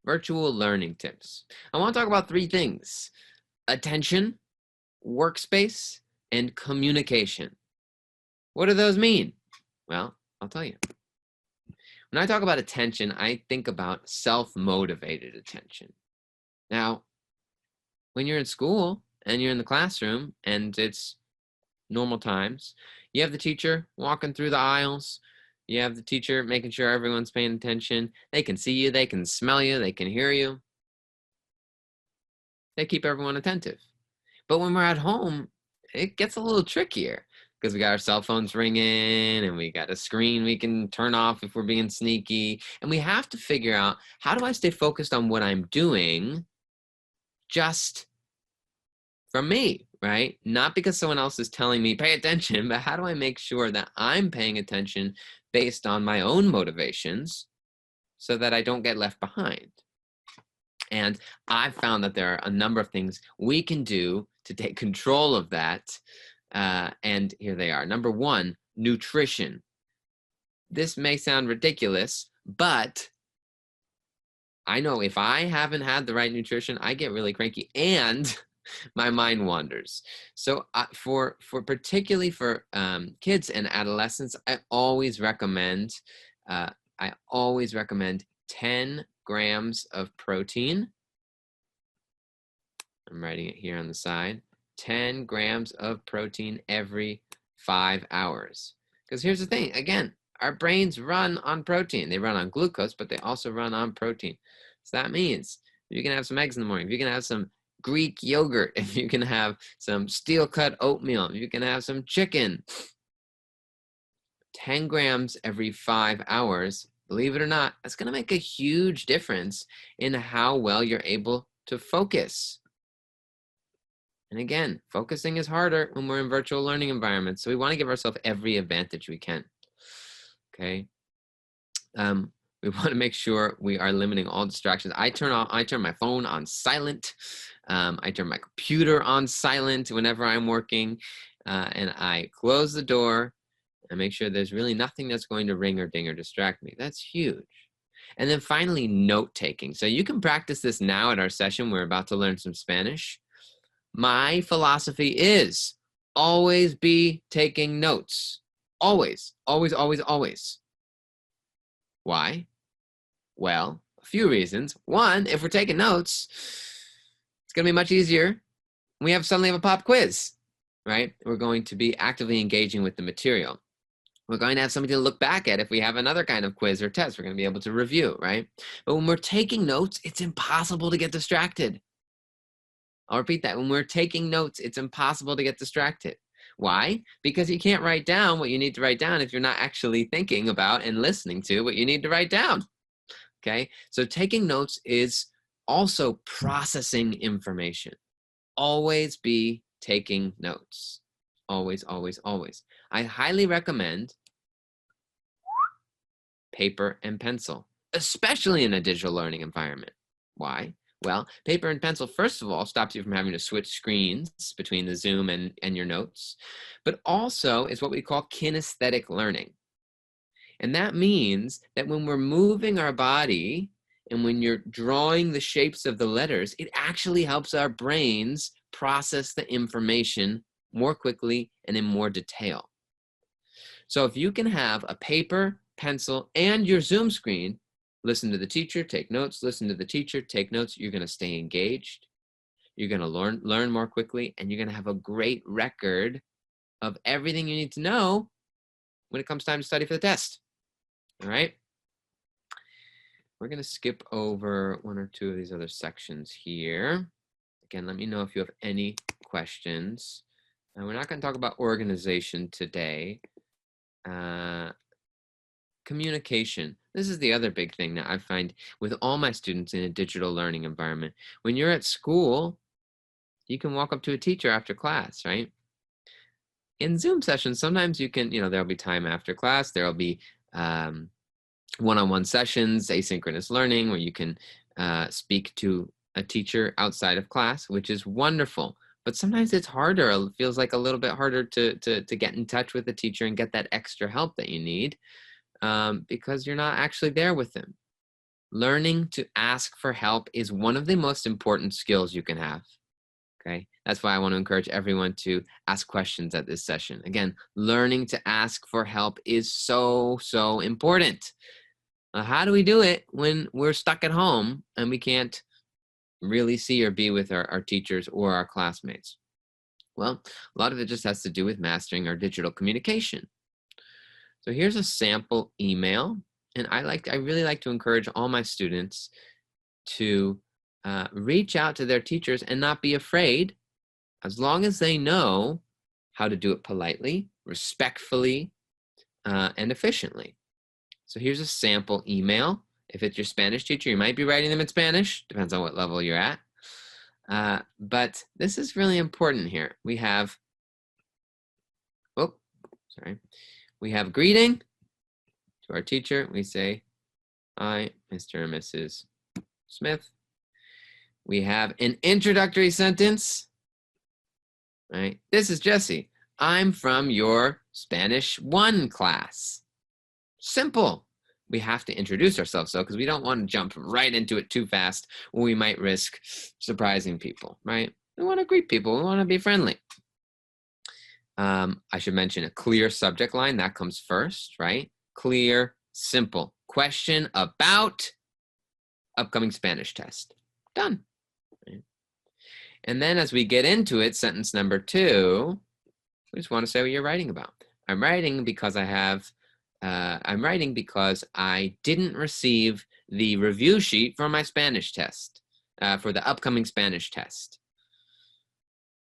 virtual learning tips. I want to talk about three things: attention, workspace, and communication. What do those mean? Well, I'll tell you. When I talk about attention, I think about self-motivated attention. Now, when you're in school and you're in the classroom and it's normal times, you have the teacher walking through the aisles. You have the teacher making sure everyone's paying attention. They can see you, they can smell you, they can hear you. They keep everyone attentive. But when we're at home, it gets a little trickier because we got our cell phones ringing and we got a screen we can turn off if we're being sneaky. And we have to figure out, how do I stay focused on what I'm doing just for me, right? Not because someone else is telling me pay attention, but how do I make sure that I'm paying attention based on my own motivations so that I don't get left behind? And I've found that there are a number of things we can do to take control of that. And here they are. Number one, nutrition. This may sound ridiculous, but I know if I haven't had the right nutrition, I get really cranky and my mind wanders. So for particularly for kids and adolescents, I always recommend 10 grams of protein. I'm writing it here on the side. 10 grams of protein every 5 hours. Because here's the thing, again, our brains run on protein. They run on glucose, but they also run on protein. So that means you can have some eggs in the morning, if you can have some Greek yogurt, if you can have some steel-cut oatmeal, if you can have some chicken. 10 grams every 5 hours, believe it or not, that's going to make a huge difference in how well you're able to focus. And again, focusing is harder when we're in virtual learning environments. So we want to give ourselves every advantage we can. Okay. We want to make sure we are limiting all distractions. I turn my phone on silent. I turn my computer on silent whenever I'm working. And I close the door and make sure there's really nothing that's going to ring or ding or distract me. That's huge. And then finally, note taking. So you can practice this now at our session. We're about to learn some Spanish. My philosophy is always be taking notes. Always, always, always, always. Why? Well, a few reasons. One, if we're taking notes, it's going to be much easier. We suddenly have a pop quiz, right? We're going to be actively engaging with the material. We're going to have something to look back at if we have another kind of quiz or test. We're going to be able to review, right? But when we're taking notes, it's impossible to get distracted. I'll repeat that. When we're taking notes, it's impossible to get distracted. Why? Because you can't write down what you need to write down if you're not actually thinking about and listening to what you need to write down. Okay? So taking notes is also processing information. Always be taking notes. Always, always, always. I highly recommend paper and pencil, especially in a digital learning environment. Why? Well, paper and pencil, first of all, stops you from having to switch screens between the Zoom and your notes, but also is what we call kinesthetic learning. And that means that when we're moving our body and when you're drawing the shapes of the letters, it actually helps our brains process the information more quickly and in more detail. So if you can have a paper, pencil, and your Zoom screen, listen to the teacher, take notes, listen to the teacher, take notes, you're going to stay engaged. You're going to learn more quickly, and you're going to have a great record of everything you need to know when it comes time to study for the test. All right? We're going to skip over one or two of these other sections here. Again, let me know if you have any questions. We're not going to talk about organization today. Communication. This is the other big thing that I find with all my students in a digital learning environment. When you're at school, you can walk up to a teacher after class, right? In Zoom sessions, sometimes you can, there'll be time after class. There'll be one-on-one sessions, asynchronous learning, where you can speak to a teacher outside of class, which is wonderful. But sometimes it's harder. It feels like a little bit harder to get in touch with the teacher and get that extra help that you need. Because you're not actually there with them. Learning to ask for help is one of the most important skills you can have. Okay, that's why I want to encourage everyone to ask questions at this session. Again, learning to ask for help is so, so important. How do we do it when we're stuck at home and we can't really see or be with our teachers or our classmates? Well, a lot of it just has to do with mastering our digital communication. So here's a sample email, and I really like to encourage all my students to reach out to their teachers and not be afraid, as long as they know how to do it politely, respectfully, and efficiently. So here's a sample email. If it's your Spanish teacher, you might be writing them in Spanish, depends on what level you're at. But this is really important here. We have, we have greeting to our teacher. We say, "Hi, Mr. and Mrs. Smith." We have an introductory sentence, right? "This is Jesse. I'm from your Spanish 1 class." Simple. We have to introduce ourselves, though, because we don't want to jump right into it too fast, or we might risk surprising people, right? We want to greet people. We want to be friendly. I should mention a clear subject line. That comes first, right? Clear, simple. Question about upcoming Spanish test. Done. Right? And then as we get into it, sentence number 2, we just want to say what you're writing about. I'm writing because I didn't receive the review sheet for my Spanish test, for the upcoming Spanish test.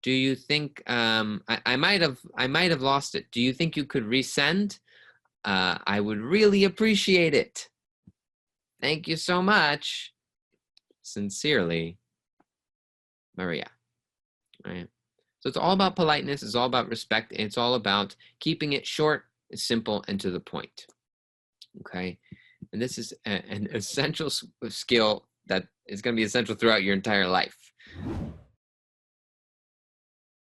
Do you think I might have lost it? Do you think you could resend? I would really appreciate it. Thank you so much. Sincerely, Maria. Right. So it's all about politeness. It's all about respect. It's all about keeping it short, simple, and to the point. Okay. And this is an essential skill that is going to be essential throughout your entire life.